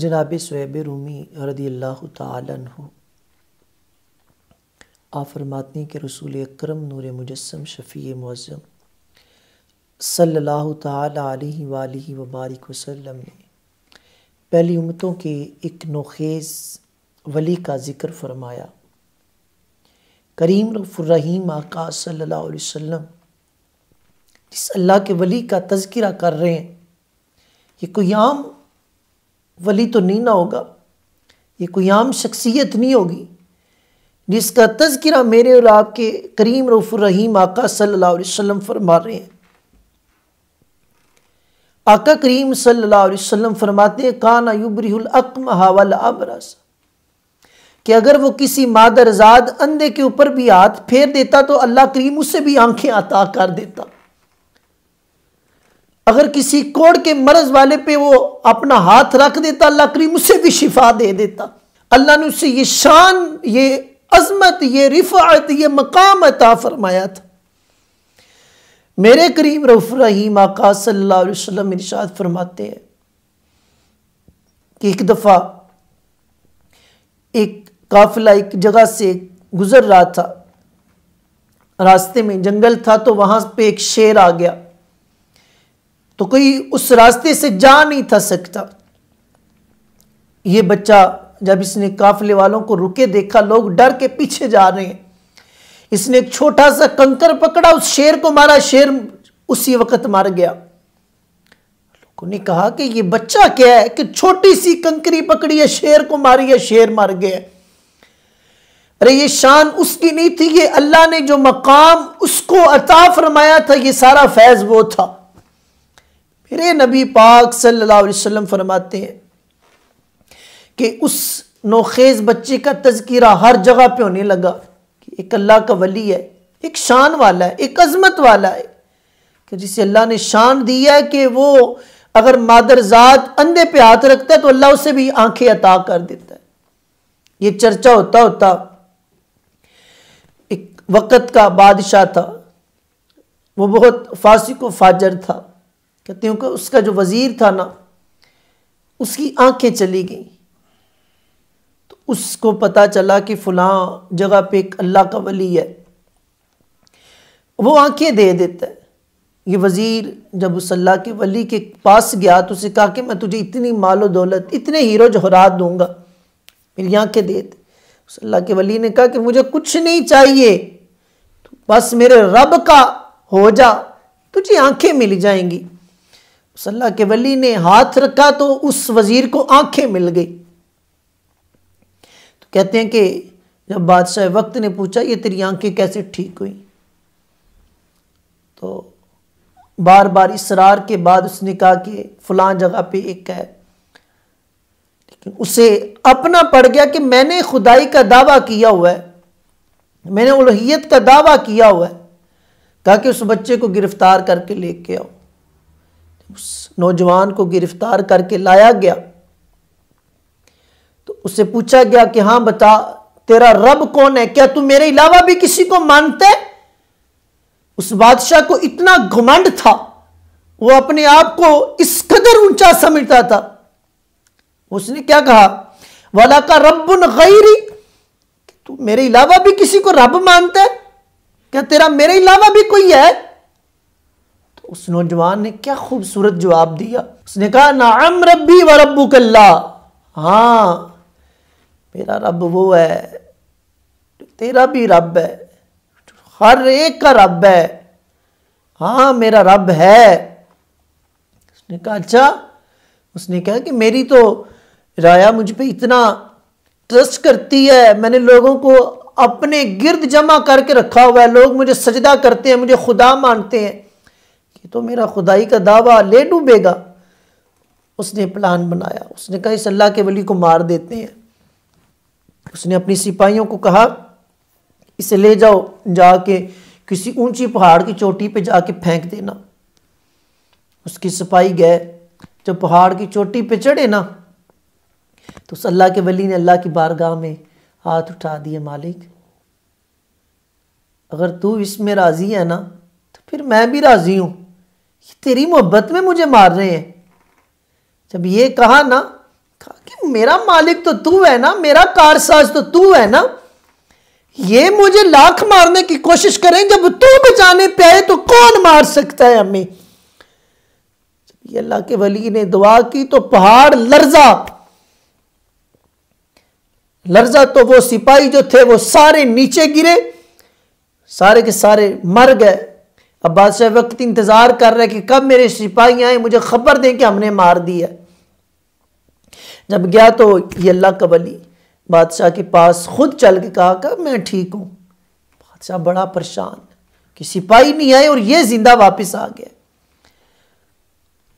جناب صہیب رومی رضی اللہ تعالیٰ عنہ آپ فرماتے ہیں کہ رسول اکرم نور مجسم شفیع معظم صلی اللہ تعالیٰ علیہ وآلہ وبارک وسلم نے پہلی امتوں کے ایک نوخیز ولی کا ذکر فرمایا۔ کریم رؤوف الرحیم آقا صلی اللہ علیہ وسلم جس اللہ کے ولی کا تذکرہ کر رہے ہیں، یہ کوئی عام ولی تو نہیں نہ ہوگا، یہ کوئی عام شخصیت نہیں ہوگی جس کا تذکرہ میرے اور آپ کے کریم رؤوف الرحیم آقا صلی اللہ علیہ وسلم فرما رہے ہیں۔ آقا کریم صلی اللہ علیہ وسلم فرماتے ہیں کانا یبرئ الاکمہ والابرص، کہ اگر وہ کسی مادرزاد اندھے کے اوپر بھی ہاتھ پھیر دیتا تو اللہ کریم اسے بھی آنکھیں عطا کر دیتا۔ اگر کسی کوڑ کے مرض والے پہ وہ اپنا ہاتھ رکھ دیتا اللہ کریم اسے بھی شفا دے دیتا۔ اللہ نے اسے یہ شان، یہ عظمت، یہ رفعت، یہ مقام عطا فرمایا تھا۔ میرے کریم رؤوف الرحیم آقا صلی اللہ علیہ وسلم ارشاد فرماتے ہیں کہ ایک دفعہ ایک قافلہ ایک جگہ سے گزر رہا تھا، راستے میں جنگل تھا تو وہاں پہ ایک شیر آ گیا، تو کوئی اس راستے سے جا نہیں تھا سکتا۔ یہ بچہ جب اس نے قافلے والوں کو رکے دیکھا لوگ ڈر کے پیچھے جا رہے ہیں، اس نے ایک چھوٹا سا کنکر پکڑا، اس شیر کو مارا، شیر اسی وقت مر گیا۔ لوگوں نے کہا کہ یہ بچہ کیا ہے کہ چھوٹی سی کنکری پکڑی ہے، شیر کو ماری ہے، شیر مر گیا۔ ارے یہ شان اس کی نہیں تھی، یہ اللہ نے جو مقام اس کو عطا فرمایا تھا، یہ سارا فیض وہ تھا۔ میرے نبی پاک صلی اللہ علیہ وسلم فرماتے ہیں کہ اس نوخیز بچے کا تذکرہ ہر جگہ پہ ہونے لگا کہ ایک اللہ کا ولی ہے، ایک شان والا ہے، ایک عظمت والا ہے، کہ جسے اللہ نے شان دی ہے کہ وہ اگر مادرزاد اندھے پہ ہاتھ رکھتا ہے تو اللہ اسے بھی آنکھیں عطا کر دیتا ہے۔ یہ چرچا ہوتا ہوتا ایک وقت کا بادشاہ تھا، وہ بہت فاسق و فاجر تھا، کہتے ہیں کہ اس کا جو وزیر تھا نا، اس کی آنکھیں چلی گئیں، تو اس کو پتا چلا کہ فلاں جگہ پہ ایک اللہ کا ولی ہے، وہ آنکھیں دے دیتا ہے۔ یہ وزیر جب اس اللہ کے ولی کے پاس گیا تو اسے کہا کہ میں تجھے اتنی مال و دولت، اتنے ہیرو جوہرات دوں گا، میری آنکھیں دے دے۔ اس اللہ کے ولی نے کہا کہ مجھے کچھ نہیں چاہیے، بس میرے رب کا ہو جا، تجھے آنکھیں مل جائیں گی۔ اس اللہ کے ولی نے ہاتھ رکھا تو اس وزیر کو آنکھیں مل گئی۔ تو کہتے ہیں کہ جب بادشاہ وقت نے پوچھا یہ تیری آنکھیں کیسے ٹھیک ہوئی، تو بار بار اصرار کے بعد اس نے کہا کہ فلاں جگہ پہ ایک ہے، لیکن اسے اپنا پڑ گیا کہ میں نے خدائی کا دعویٰ کیا ہوا ہے، میں نے الوہیت کا دعویٰ کیا ہوا ہے۔ کہا کہ اس بچے کو گرفتار کر کے لے کے آؤ۔ اس نوجوان کو گرفتار کر کے لایا گیا تو اس سے پوچھا گیا کہ ہاں بتا تیرا رب کون ہے، کیا تم میرے علاوہ بھی کسی کو مانتے؟ اس بادشاہ کو اتنا گھمنڈ تھا، وہ اپنے آپ کو اس قدر اونچا سمجھتا تھا، اس نے کیا کہا وَلَكَ رَبٌّ غَيْرِي، کہ تو میرے علاوہ بھی کسی کو رب مانتا ہے، کیا تیرا میرے علاوہ بھی کوئی ہے؟ اس نوجوان نے کیا خوبصورت جواب دیا، اس نے کہا نعم ربی و ربک اللہ، ہاں میرا رب وہ ہے، تیرا بھی رب ہے، ہر ایک کا رب ہے، ہاں میرا رب ہے۔ اس نے کہا اچھا، اس نے کہا کہ میری تو رایا مجھ پہ اتنا ٹرسٹ کرتی ہے، میں نے لوگوں کو اپنے گرد جمع کر کے رکھا ہوا ہے، لوگ مجھے سجدہ کرتے ہیں، مجھے خدا مانتے ہیں، تو میرا خدائی کا دعویٰ لے ڈوبے گا۔ اس نے پلان بنایا، اس نے کہا اس اللہ کے ولی کو مار دیتے ہیں۔ اس نے اپنی سپاہیوں کو کہا اسے لے جاؤ، جا کے کسی اونچی پہاڑ کی چوٹی پہ جا کے پھینک دینا۔ اس کی سپاہی گئے، جب پہاڑ کی چوٹی پہ چڑھے نا تو اس اللہ کے ولی نے اللہ کی بارگاہ میں ہاتھ اٹھا دیے، مالک اگر تو اس میں راضی ہے نا تو پھر میں بھی راضی ہوں، تیری محبت میں مجھے مار رہے ہیں۔ جب یہ کہا نا، کہا کہ میرا مالک تو تو ہے نا، میرا کارساز تو تو ہے نا، یہ مجھے لاکھ مارنے کی کوشش کریں، جب تو بچانے پہ آئے تو کون مار سکتا ہے ہمیں؟ یہ اللہ کے ولی نے دعا کی تو پہاڑ لرزا تو وہ سپاہی جو تھے وہ سارے نیچے گرے، سارے کے سارے مر گئے۔ اب بادشاہ وقت انتظار کر رہے کہ کب میرے سپاہی آئیں، مجھے خبر دیں کہ ہم نے مار دیا۔ جب گیا تو یہ اللہ کا ولی بادشاہ کے پاس خود چل کے کہا کہ میں ٹھیک ہوں۔ بادشاہ بڑا پریشان کہ سپاہی نہیں آئے اور یہ زندہ واپس آ گیا۔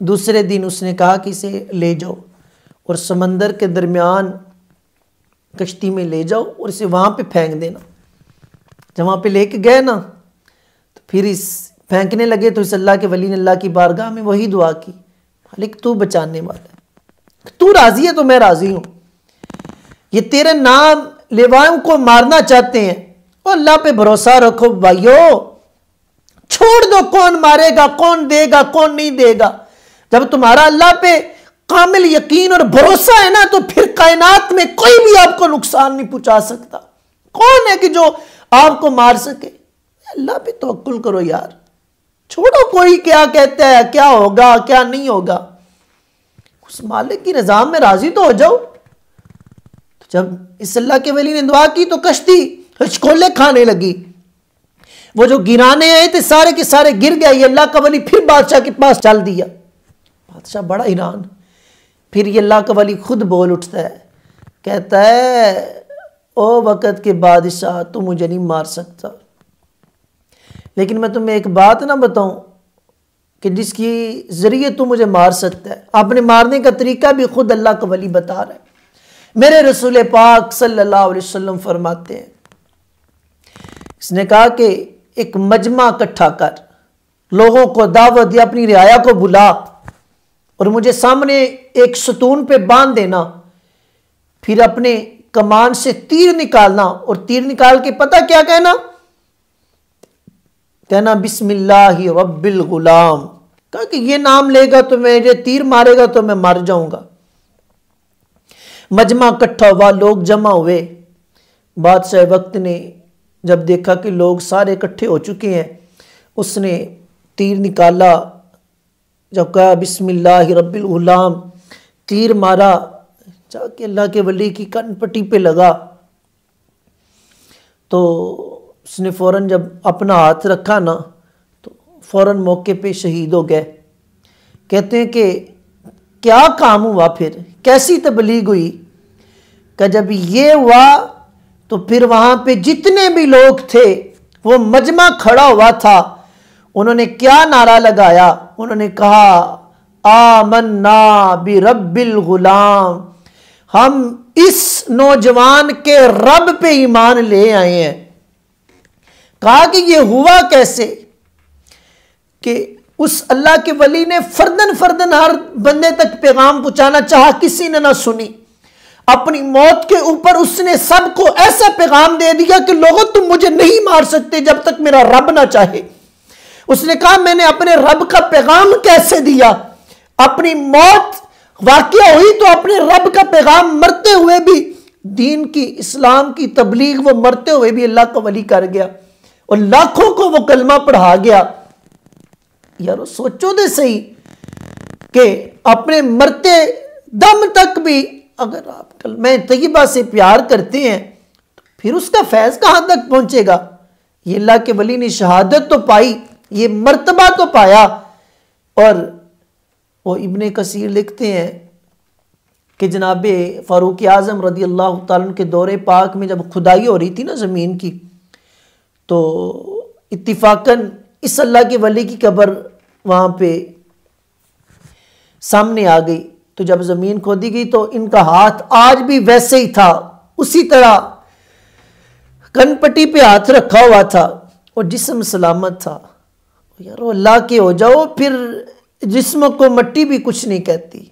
دوسرے دن اس نے کہا کہ اسے لے جاؤ اور سمندر کے درمیان کشتی میں لے جاؤ اور اسے وہاں پہ پھینک دینا۔ جب وہاں پہ لے کے گئے نا تو پھر اس پھینکنے لگے تو اس اللہ کے ولی نے اللہ کی بارگاہ میں وہی دعا کی، مالک تو بچانے والا ہے، تو راضی ہے تو میں راضی ہوں، یہ تیرے نام لیواؤں کو مارنا چاہتے ہیں، اور اللہ پہ بھروسہ رکھو بھائیو، چھوڑ دو کون مارے گا، کون دے گا، کون نہیں دے گا۔ جب تمہارا اللہ پہ کامل یقین اور بھروسہ ہے نا تو پھر کائنات میں کوئی بھی آپ کو نقصان نہیں پہنچا سکتا۔ کون ہے کہ جو آپ کو مار سکے؟ اللہ پہ توکل کرو یار، چھوڑو کوئی کیا کہتا ہے، کیا ہوگا کیا نہیں ہوگا، اس مالک کی رضا میں راضی تو ہو جاؤ۔ تو جب اس اللہ کے ولی نے دعا کی تو کشتی ہچکولے کھانے لگی، وہ جو گرانے آئے تھے سارے کے سارے گر گئے۔ یہ اللہ کا ولی پھر بادشاہ کے پاس چل دیا، بادشاہ بڑا حیران۔ پھر یہ اللہ کا ولی خود بول اٹھتا ہے، کہتا ہے او وقت کے بادشاہ تو مجھے نہیں مار سکتا، لیکن میں تمہیں ایک بات نہ بتاؤں کہ جس کی ذریعے تو مجھے مار سکتا ہے۔ اپنے مارنے کا طریقہ بھی خود اللہ کا ولی بتا رہا ہے۔ میرے رسول پاک صلی اللہ علیہ وسلم فرماتے ہیں، اس نے کہا کہ ایک مجمع اکٹھا کر، لوگوں کو دعوت دے، اپنی رعایا کو بلا اور مجھے سامنے ایک ستون پہ باندھ دینا، پھر اپنے کمان سے تیر نکالنا، اور تیر نکال کے پتہ کیا کہنا بسم اللہ رب الغلام، کہا کہ یہ نام لے گا تو مجھے تیر مارے گا تو میں مر جاؤں گا۔ مجمع اکٹھا ہوا، لوگ جمع ہوئے۔ بادشاہ وقت نے جب دیکھا کہ لوگ سارے اکٹھے ہو چکے ہیں، اس نے تیر نکالا، جب کہا بسم اللہ رب الغلام، تیر مارا، جا کے اللہ کے ولی کی کن پٹی پہ لگا تو اس نے فوراً جب اپنا ہاتھ رکھا نا تو فوراً موقع پہ شہید ہو گئے۔ کہتے ہیں کہ کیا کام ہوا، پھر کیسی تبلیغ ہوئی کہ جب یہ ہوا تو پھر وہاں پہ جتنے بھی لوگ تھے وہ مجمع کھڑا ہوا تھا، انہوں نے کیا نعرہ لگایا؟ انہوں نے کہا آمنا برب الغلام، ہم اس نوجوان کے رب پہ ایمان لے آئے ہیں۔ کہا کہ یہ ہوا کیسے کہ اس اللہ کے ولی نے فردن ہر بندے تک پیغام پہنچانا چاہا، کسی نے نہ سنی۔ اپنی موت کے اوپر اس نے سب کو ایسا پیغام دے دیا کہ لوگوں تم مجھے نہیں مار سکتے جب تک میرا رب نہ چاہے۔ اس نے کہا میں نے اپنے رب کا پیغام کیسے دیا؟ اپنی موت واقعہ ہوئی تو اپنے رب کا پیغام مرتے ہوئے بھی، دین کی اسلام کی تبلیغ وہ مرتے ہوئے بھی اللہ کا ولی کر گیا اور لاکھوں کو وہ کلمہ پڑھا گیا۔ یارو سوچو دے صحیح کہ اپنے مرتے دم تک بھی اگر آپ کلمہ طیبہ سے پیار کرتے ہیں تو پھر اس کا فیض کہاں تک پہنچے گا؟ یہ اللہ کے ولی نے شہادت تو پائی، یہ مرتبہ تو پایا۔ اور وہ ابن کثیر لکھتے ہیں کہ جناب فاروق اعظم رضی اللہ تعالیٰ عنہ کے دور پاک میں جب کھدائی ہو رہی تھی نا زمین کی، تو اتفاقاً اس اللہ کے ولی کی قبر وہاں پہ سامنے آ گئی۔ تو جب زمین کھودی گئی تو ان کا ہاتھ آج بھی ویسے ہی تھا، اسی طرح کن پٹی پہ ہاتھ رکھا ہوا تھا اور جسم سلامت تھا۔ یارو اللہ کے ہو جاؤ، پھر جسم کو مٹی بھی کچھ نہیں کہتی۔